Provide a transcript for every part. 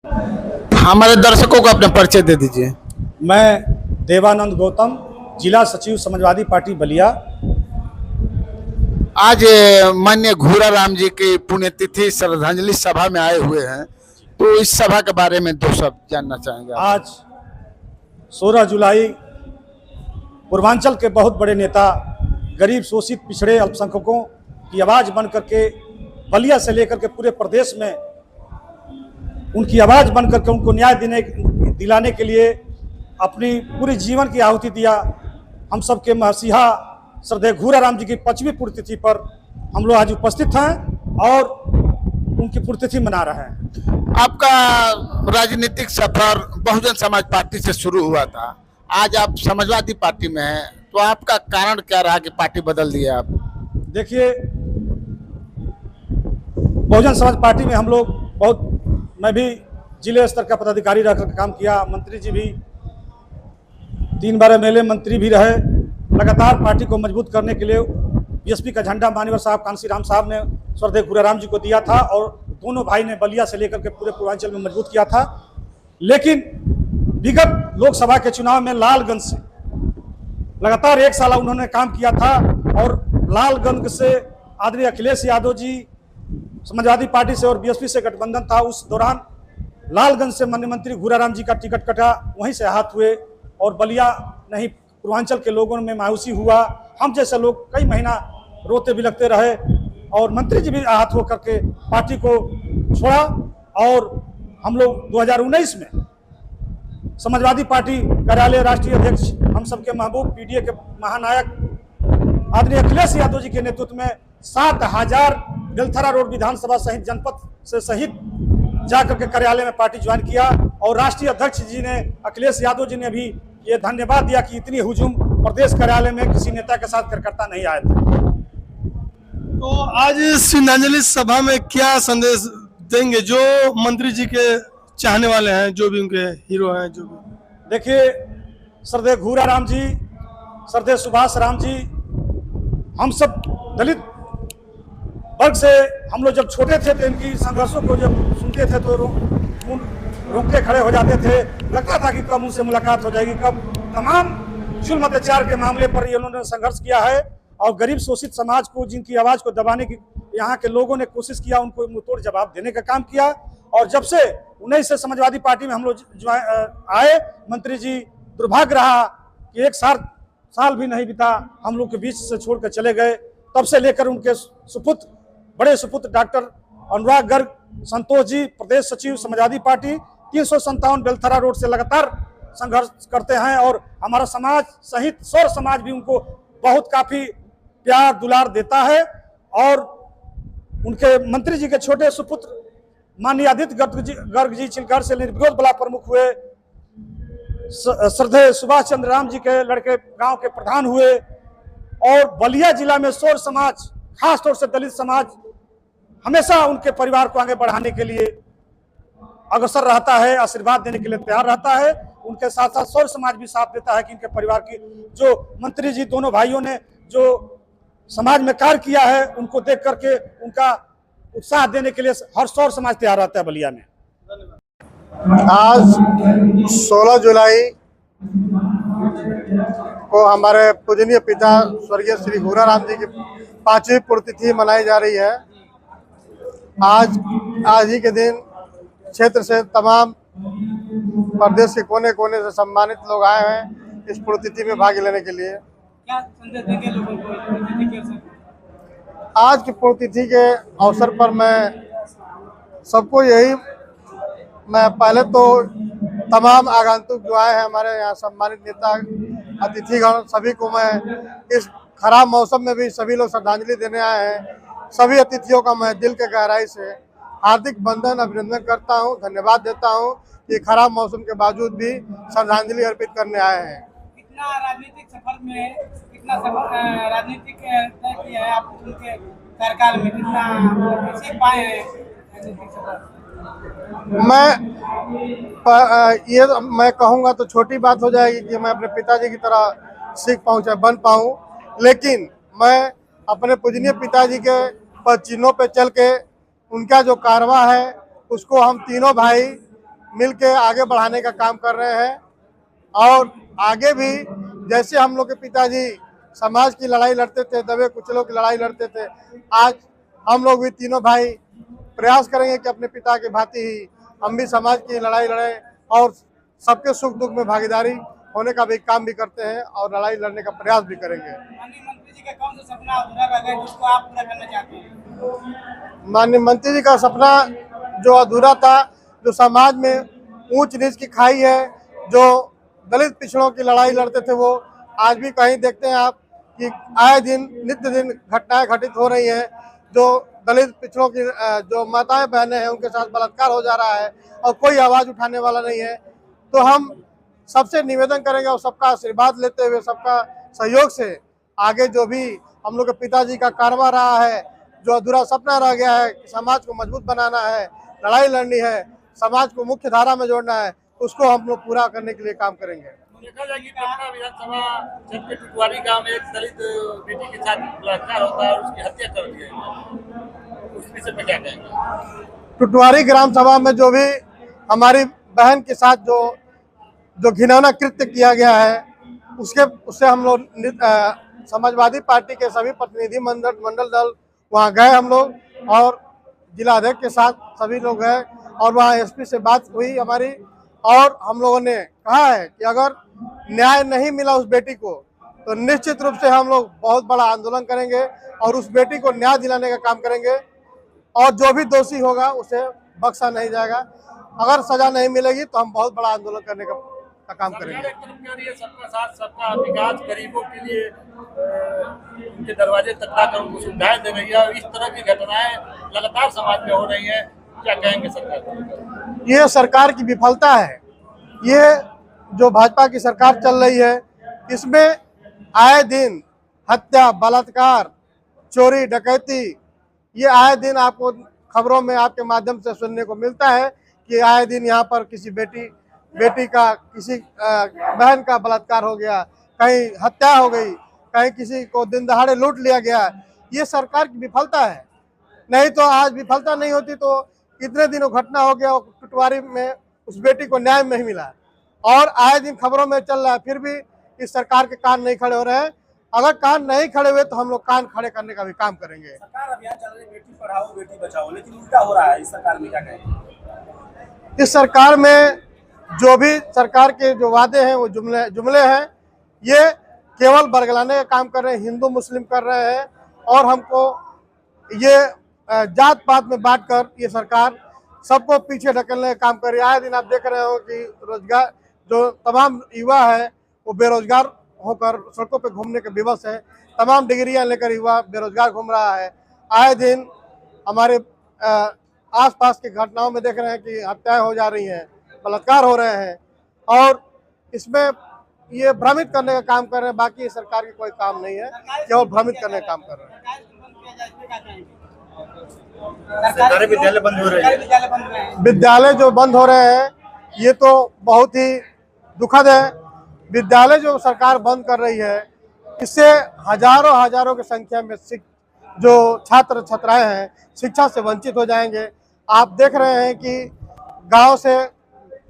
हमारे दर्शकों को अपना परिचय दे दीजिए। मैं देवानंद गौतम, जिला सचिव समाजवादी पार्टी बलिया। आज माननीय घूरा राम जी की पुण्यतिथि श्रद्धांजलि सभा में आए हुए हैं, तो इस सभा के बारे में दो शब्द जानना चाहेंगे आप। आज 16 जुलाई पूर्वांचल के बहुत बड़े नेता, गरीब शोषित पिछड़े अल्पसंख्यकों की आवाज़ बन करके बलिया से लेकर के पूरे प्रदेश में उनकी आवाज़ बन करके उनको न्याय दिलाने के लिए अपनी पूरी जीवन की आहुति दिया। हम सबके मसीहा श्रद्धेय घूरा राम जी की 25वीं पुण्यतिथि पर हम लोग आज उपस्थित हैं और उनकी पुण्यतिथि मना रहे हैं। आपका राजनीतिक सफर बहुजन समाज पार्टी से शुरू हुआ था, आज आप समाजवादी पार्टी में हैं, तो आपका कारण क्या रहा कि पार्टी बदल दी आप? देखिए, बहुजन समाज पार्टी में हम लोग मैं भी जिले स्तर का पदाधिकारी रहकर काम किया, मंत्री जी भी 3 बार एमएलए मंत्री भी रहे। लगातार पार्टी को मजबूत करने के लिए बीएसपी का झंडा मान्यवर साहब कांसी राम साहब ने स्वर्गीय घूरा राम जी को दिया था और दोनों भाई ने बलिया से लेकर के पूरे पूर्वांचल में मजबूत किया था। लेकिन विगत लोकसभा के चुनाव में लालगंज से लगातार 1 साल उन्होंने काम किया था और लालगंज से आदरणीय अखिलेश यादव जी समाजवादी पार्टी से और बीएसपी से गठबंधन था। उस दौरान लालगंज से माननीय मंत्री घूरा राम जी का टिकट कटा, वहीं से आहत हुए और बलिया नहीं पूर्वांचल के लोगों में मायूसी हुआ। हम जैसे लोग कई महीना रोते बिलखते रहे और मंत्री जी भी आहत होकर के पार्टी को छोड़ा और हम लोग 2019 में समाजवादी पार्टी कार्यालय राष्ट्रीय अध्यक्ष हम सबके महबूब पीडीए के महानायक आदरणीय अखिलेश यादव जी के नेतृत्व में 7000 बेलथरा रोड विधानसभा सहित जनपद से सहित जाकर के कार्यालय में पार्टी ज्वाइन किया और राष्ट्रीय अध्यक्ष जी ने अखिलेश यादव जी ने भी ये धन्यवाद दिया कि इतनी हुजूम प्रदेश कार्यालय में किसी नेता के साथ कार्यकर्ता नहीं आए थे। तो आज श्रद्धांजलि सभा में क्या संदेश देंगे जो मंत्री जी के चाहने वाले हैं, जो भी उनके हीरो हैं? जो भी देखिए, श्रद्धेय घूरा राम जी, श्रद्धेय सुभाष राम जी, हम सब दलित वर्ग से हम लोग जब छोटे थे तो इनकी संघर्षों को जब सुनते थे तो रोंगटे खड़े हो जाते थे। लगता था कि कब उनसे मुलाकात हो जाएगी, कब तमाम जुल्म अत्याचार के मामले पर उन्होंने संघर्ष किया है और गरीब शोषित समाज को, जिनकी आवाज़ को दबाने की यहाँ के लोगों ने कोशिश किया, उनको मुंहतोड़ जवाब देने का काम किया। और जब से 19 से समाजवादी पार्टी में हम लोग आए, मंत्री जी दुर्भाग्य रहा कि 1 साल भी नहीं बीता हम लोग के बीच से छोड़ कर चले गए। तब से लेकर उनके सुपुत्र, बड़े सुपुत्र डॉक्टर अनुराग गर्ग संतोष जी, प्रदेश सचिव समाजवादी पार्टी, 357 बेलथरा रोड से लगातार संघर्ष करते हैं और हमारा समाज सहित सौर समाज भी उनको बहुत काफ़ी प्यार दुलार देता है। और उनके मंत्री जी के छोटे सुपुत्र माननीय आदित्य गर्ग जी चिलकर से निर्विरोध बला प्रमुख हुए, श्रद्धेय सुभाष चंद्र राम जी के लड़के गांव के प्रधान हुए और बलिया जिला में सौर समाज, खासतौर से दलित समाज, हमेशा उनके परिवार को आगे बढ़ाने के लिए अग्रसर रहता है, आशीर्वाद देने के लिए तैयार रहता है। उनके साथ साथ सौर समाज भी साथ देता है कि इनके परिवार की जो मंत्री जी दोनों भाइयों ने जो समाज में कार्य किया है, उनको देख करके उनका उत्साह देने के लिए हर सौर समाज तैयार रहता है बलिया में। आज 16 जुलाई को हमारे पूजनीय पिता स्वर्गीय श्री घूरा राम जी की 5वीं पुण्यतिथि मनाई जा रही है। आज ही के दिन क्षेत्र से तमाम प्रदेश के कोने कोने से सम्मानित लोग आए हैं इस पुण्यतिथि में भाग लेने के लिए। क्या संदेश देंगे लोगों को? आज की पुण्यतिथि के अवसर पर मैं सबको मैं पहले तो तमाम आगंतुक जो आए हैं हमारे यहाँ सम्मानित नेता अतिथिगण, सभी को मैं इस खराब मौसम में भी सभी लोग श्रद्धांजलि देने आए हैं, सभी अतिथियों का मैं दिल के गहराई से हार्दिक बंधन अभिनंदन करता हूं, धन्यवाद देता हूं कि खराब मौसम के बावजूद भी श्रद्धांजलि अर्पित करने आए हैं। कितना राजनीतिक सफर में कितना सफर राजनीतिक तय किया है आप उनके कार्यकाल में, कितना सीख पाए हैं राजनीतिक सफर? मैं कहूँगा तो छोटी बात हो जाएगी कि मैं अपने पिताजी की तरह सीख पाऊँ चाहे बन पाऊँ, लेकिन मैं अपने पूजनीय पिताजी के पद चिन्हों पे चल के उनका जो कारवा है उसको हम तीनों भाई मिल के आगे बढ़ाने का काम कर रहे हैं। और आगे भी जैसे हम लोग के पिताजी समाज की लड़ाई लड़ते थे, दबे कुचलों की लड़ाई लड़ते थे, आज हम लोग भी तीनों भाई प्रयास करेंगे कि अपने पिता की भांति ही हम भी समाज की लड़ाई लड़ें और सबके सुख दुख में भागीदारी होने का भी काम भी करते हैं और लड़ाई लड़ने का प्रयास भी करेंगे। माननीय मंत्री जी का कौन सा सपना अधूरा रह गया जिसको आप पूरा करना चाहते हैं? माननीय मंत्री जी का सपना जो अधूरा था, जो समाज में ऊंच नीच की खाई है, जो दलित पिछड़ों की लड़ाई लड़ते थे, वो आज भी कहीं देखते हैं आप कि आए दिन नित्य दिन घटनाएं घटित हो रही हैं। जो दलित पिछड़ों की जो माताएं बहनें हैं उनके साथ बलात्कार हो जा रहा है और कोई आवाज उठाने वाला नहीं है। तो हम सबसे निवेदन करेंगे और सबका आशीर्वाद लेते हुए, सबका सहयोग से आगे जो भी हम लोग के पिताजी का कारवा रहा है, जो अधूरा सपना रह गया है कि समाज को मजबूत बनाना है, लड़ाई लड़नी है, समाज को मुख्य धारा में जोड़ना है, उसको हम लोग पूरा करने के लिए काम करेंगे। देखा जाए कि पटना विधानसभा क्षेत्र के टुटवारी गांव में एक दलित बेटी के साथ बलात्कार होता है और उसकी हत्या कर दी है, उस विषय पे क्या कहेंगे? टुटवारी ग्राम सभा में जो भी हमारी बहन के साथ जो घिनौना कृत्य किया गया है, उससे हम लोग समाजवादी पार्टी के सभी प्रतिनिधि मंडल दल वहाँ गए हम लोग और जिलाध्यक्ष के साथ सभी लोग गए और वहाँ एसपी से बात हुई हमारी। और हम लोगों ने कहा है कि अगर न्याय नहीं मिला उस बेटी को तो निश्चित रूप से हम लोग बहुत बड़ा आंदोलन करेंगे और उस बेटी को न्याय दिलाने का काम करेंगे और जो भी दोषी होगा उसे बख्शा नहीं जाएगा। अगर सजा नहीं मिलेगी तो हम बहुत बड़ा आंदोलन करने का काम करेंगे। सरकार एक तरफ कह रही है सबका साथ सबका विकास, गरीबों के लिए उनके दरवाजे तक लाकर उनको सुविधाएं दे रही है और इस तरह की घटनाएं लगातार समाज में हो रही है, क्या कहेंगे सरकार को? ये सरकार की विफलता है। ये जो भाजपा की सरकार चल रही है, इसमें आए दिन हत्या, बलात्कार, चोरी, डकैती, ये आए दिन आपको खबरों में आपके माध्यम से सुनने को मिलता है कि आए दिन यहाँ पर किसी बेटी का, किसी बहन का बलात्कार हो गया, कहीं हत्या हो गई, कहीं किसी को दिन दहाड़े लूट लिया गया। ये सरकार की विफलता है। नहीं तो आज विफलता नहीं होती तो कितने दिनों घटना हो गया टुटवारी में उस बेटी को न्याय नहीं मिला और आए दिन खबरों में चल रहा है, फिर भी इस सरकार के कान नहीं खड़े हो रहे हैं। अगर कान नहीं खड़े हुए तो हम लोग कान खड़े करने का भी काम करेंगे। सरकार अभियान चल रही है बेटी पढ़ाओ बेटी बचाओ, लेकिन उल्टा हो रहा है इस सरकार में, क्या कहेंगे? इस सरकार में जो भी सरकार के जो वादे हैं वो जुमले हैं। ये केवल बरगलाने का काम कर रहे हैं, हिंदू मुस्लिम कर रहे हैं और हमको ये जात पात में बांटकर ये सरकार सबको पीछे ढकेलने का काम कर रही है। आए दिन आप देख रहे हो कि रोजगार जो तमाम युवा है वो बेरोजगार होकर सड़कों पे घूमने के विवश है। तमाम डिग्रियां लेकर युवा बेरोजगार घूम रहा है। आए दिन हमारे आसपास की घटनाओं में देख रहे हैं कि हत्याएं हो जा रही हैं, बलात्कार हो रहे हैं और इसमें ये भ्रमित करने का काम कर रहे हैं। बाकी सरकार की कोई काम नहीं है, केवल भ्रमित करने का काम कर रहे हैं। सरकारी विद्यालय बंद हो रहे हैं। विद्यालय जो बंद हो रहे हैं ये तो बहुत ही दुखद है। विद्यालय जो सरकार बंद कर रही है इससे हजारों की संख्या में जो छात्र छात्राएं हैं शिक्षा से वंचित हो जाएंगे। आप देख रहे हैं कि गांव से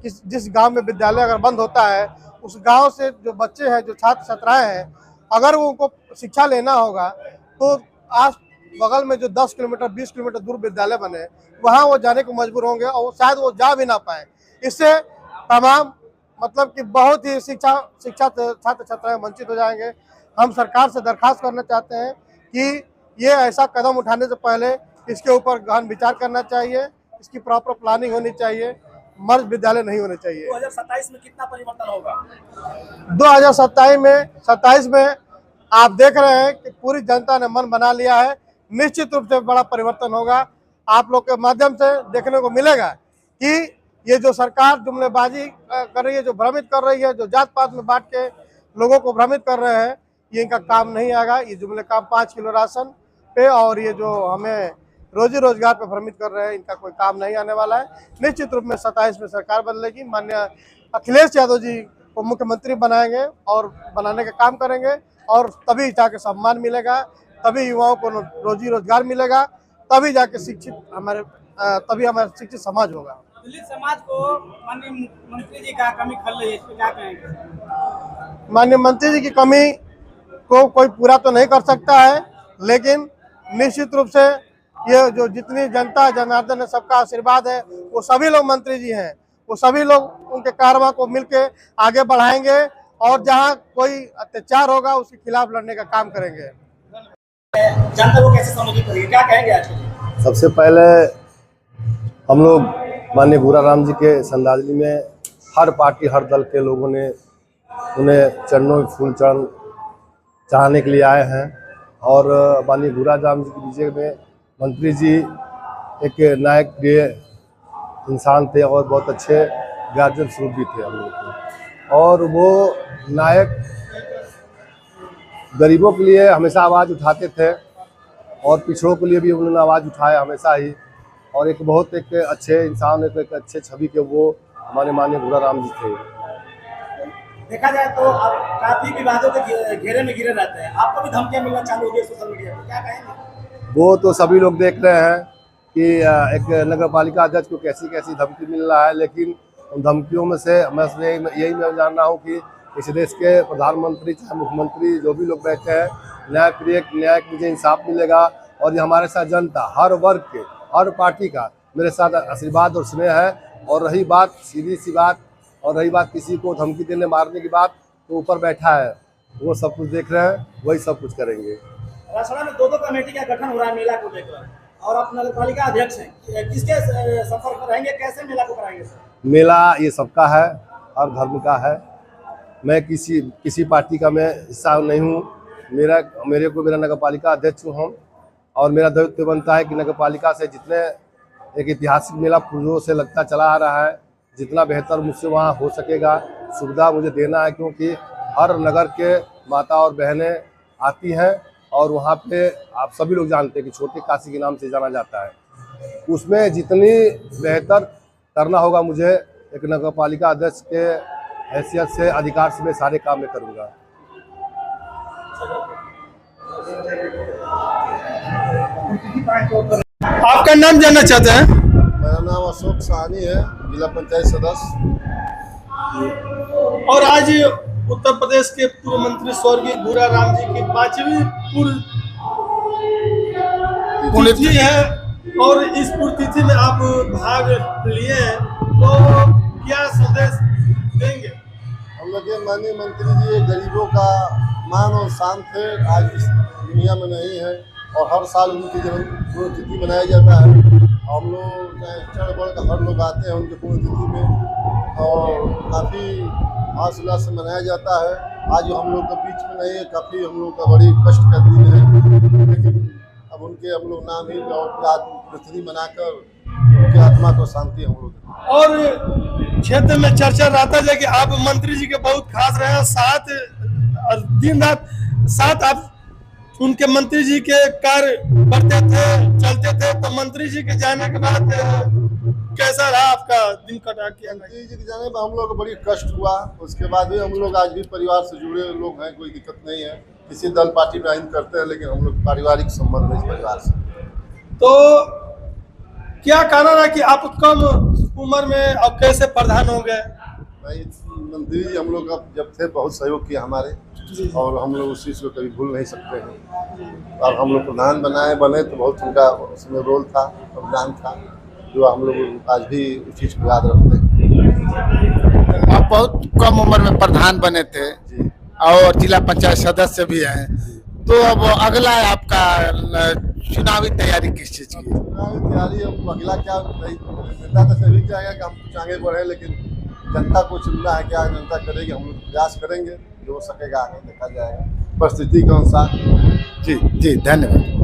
जिस गांव में विद्यालय अगर बंद होता है उस गांव से जो बच्चे हैं, जो छात्र छात्राएं हैं, अगर उनको शिक्षा लेना होगा तो आस बगल में जो 10 किलोमीटर 20 किलोमीटर दूर विद्यालय बने वहां वो जाने को मजबूर होंगे और शायद वो जा भी ना पाए। इससे तमाम मतलब कि बहुत ही शिक्षा छात्र छात्राएं वंचित हो जाएंगे। हम सरकार से दरखास्त करना चाहते हैं कि ये ऐसा कदम उठाने से पहले इसके ऊपर गहन विचार करना चाहिए, इसकी प्रॉपर प्लानिंग होनी चाहिए, मर्ज विद्यालय नहीं होने चाहिए। 2027 में कितना परिवर्तन होगा? 2027 में आप देख रहे हैं कि पूरी जनता ने मन बना लिया है। निश्चित रूप से बड़ा परिवर्तन होगा। आप लोग के माध्यम से देखने को मिलेगा कि ये जो सरकार जुमलेबाजी कर रही है, जो भ्रमित कर रही है, जो जात पात में बांट के लोगों को भ्रमित कर रहे हैं, ये इनका काम नहीं आएगा। ये जुमले काम 5 किलो राशन पे और ये जो हमें रोजी रोजगार पे भ्रमित कर रहे हैं, इनका कोई काम नहीं आने वाला है। निश्चित रूप में 27 में सरकार बदलेगी। माननीय अखिलेश यादव जी को मुख्यमंत्री बनाएंगे और बनाने का काम करेंगे और तभी जाके सम्मान मिलेगा, तभी युवाओं को रोजी रोजगार मिलेगा, तभी जाके तभी हमारा शिक्षित समाज होगा। दलित समाज को माननीय मंत्री जी का कमी खल रही है, इस पे क्या कहेंगे? माननीय मंत्री जी की कमी को कोई पूरा तो नहीं कर सकता है, लेकिन निश्चित रूप से ये जो जितनी जनता जनार्दन है सबका आशीर्वाद है, वो सभी लोग मंत्री जी हैं, वो सभी लोग उनके कार्रवाई को मिलके आगे बढ़ाएंगे और जहां कोई अत्याचार होगा उसके खिलाफ लड़ने का काम करेंगे। जनता को कैसे समझनी पड़ेगी, क्या कहेंगे आज के लिए? सबसे पहले हम लोग माननीय भूरा राम जी के श्रद्धांजलि में हर पार्टी हर दल के लोगों ने उन्हें चरणों में फूल चढ़ाने के लिए आए हैं और माननीय भूरा राम जी के विजय में मंत्री जी एक नायक प्रिय इंसान थे और बहुत अच्छे गार्जियन स्वरूप भी थे हम लोग के, और वो नायक गरीबों के लिए हमेशा आवाज़ उठाते थे और पिछड़ों के लिए भी उन्होंने आवाज़ उठाया हमेशा ही, और एक बहुत एक अच्छे इंसान एक अच्छे छवि के वो हमारे माननीय भूरा राम जी थे। देखा जाए तो अब काफी विवादों के घेरे में गिरे रहते हैं, आपको भी धमकियां मिलना चालू हो गई सोशल मीडिया पर, क्या कहेंगे? वो तो सभी लोग देख रहे हैं कि एक नगर पालिका अध्यक्ष को कैसी कैसी धमकी मिल रहा है, लेकिन उन धमकियों में से यही मैं जान रहा हूँ कि इस देश के प्रधानमंत्री चाहे मुख्यमंत्री जो भी लोग बैठे हैं, न्याय मुझे इंसाफ मिलेगा, और ये हमारे साथ जनता हर वर्ग के हर पार्टी का मेरे साथ आशीर्वाद और स्नेह है। और रही बात सीधी सी बात, और रही बात किसी को धमकी देने मारने की बात, तो ऊपर बैठा है वो सब कुछ देख रहे हैं, वही सब कुछ करेंगे। रसड़ा में दो कमेटी का गठन हो रहा है मेला को लेकर, और आप नगर पालिका अध्यक्ष हैं, किसके संपर्क में रहेंगे, कैसे मेला को कराएंगे सर? मेला ये सबका है, हर धर्म का है, मैं किसी पार्टी का मैं हिस्सा नहीं हूँ। मेरे को मेरा नगर पालिका अध्यक्ष हूँ हम, और मेरा दायित्व बनता है कि नगर पालिका से जितने एक ऐतिहासिक मेला पूर्वों से लगता चला आ रहा है, जितना बेहतर मुझसे वहाँ हो सकेगा सुविधा मुझे देना है, क्योंकि हर नगर के माता और बहनें आती हैं और वहाँ पे आप सभी लोग जानते हैं कि छोटे काशी के नाम से जाना जाता है। उसमें जितनी बेहतर करना होगा मुझे एक नगर पालिका अध्यक्ष के हैसियत से अधिकार से मैं सारे काम में करूँगा। आपका नाम जानना चाहते हैं? मेरा नाम अशोक साहनी है, जिला पंचायत सदस्य। और आज उत्तर प्रदेश के पूर्व मंत्री स्वर्गीय भूरा राम जी की 5वीं पुण्यतिथि है, और इस पुण्यतिथि में आप भाग लिए हैं, तो क्या संदेश देंगे? हम लोग के माननीय मंत्री जी गरीबों का मान और शान थे, आज इस दुनिया में नहीं है, और हर साल उनकी जन्म पुण्यतिथि मनाया जाता है। हम लोग चढ़ बढ़ कर हर लोग आते हैं उनके पुण्यतिथि में, और काफ़ी हर्ष उल्लास से मनाया जाता है। आज हम लोग के बीच में नहीं है, काफ़ी हम लोग का बड़ी कष्ट का दिन है, लेकिन अब उनके हम लोग नाम ही पुण्यतिथि मनाकर उनकी आत्मा को शांति हम लोग। और क्षेत्र में चर्चा रहता है कि आप मंत्री जी के बहुत खास रहे हैं, साथ दिन रात साथ आप उनके मंत्री जी के कार्य करते थे, चलते थे, तो मंत्री जी के जाने के बाद कैसा रहा आपका दिन कटा? किया मंत्री जी के जाने में हम लोग को बड़ी कष्ट हुआ, उसके बाद भी हम लोग आज भी परिवार से जुड़े लोग हैं, कोई दिक्कत नहीं है, किसी दल पार्टी में आइन करते हैं, लेकिन हम लोग पारिवारिक संबंध है इस परिवार से। तो क्या कारण है कि आप कम उम्र में अब कैसे प्रधान हो गए? भाई मंत्री जी हम लोग जब थे बहुत सहयोग किया हमारे, और हम लोग उस चीज़ को कभी भूल नहीं सकते हैं। और हम लोग प्रधान बने तो बहुत उनका उसमें रोल था, योगदान था, जो हम लोग आज भी उस चीज़ को याद रखते हैं। आप बहुत कम उम्र में प्रधान बने थे और जिला पंचायत सदस्य भी हैं, तो अब अगला आपका चुनावी तैयारी किस चीज़ की? चुनावी तैयारी अब अगला क्या, नेता तो सभी चाहेगा कि हम कुछ आगे बढ़े, लेकिन जनता को चुनना है, क्या जनता करेगी, हम लोग प्रयास करेंगे, जो हो सकेगा आगे देखा जाएगा परिस्थिति के अनुसार। जी धन्यवाद।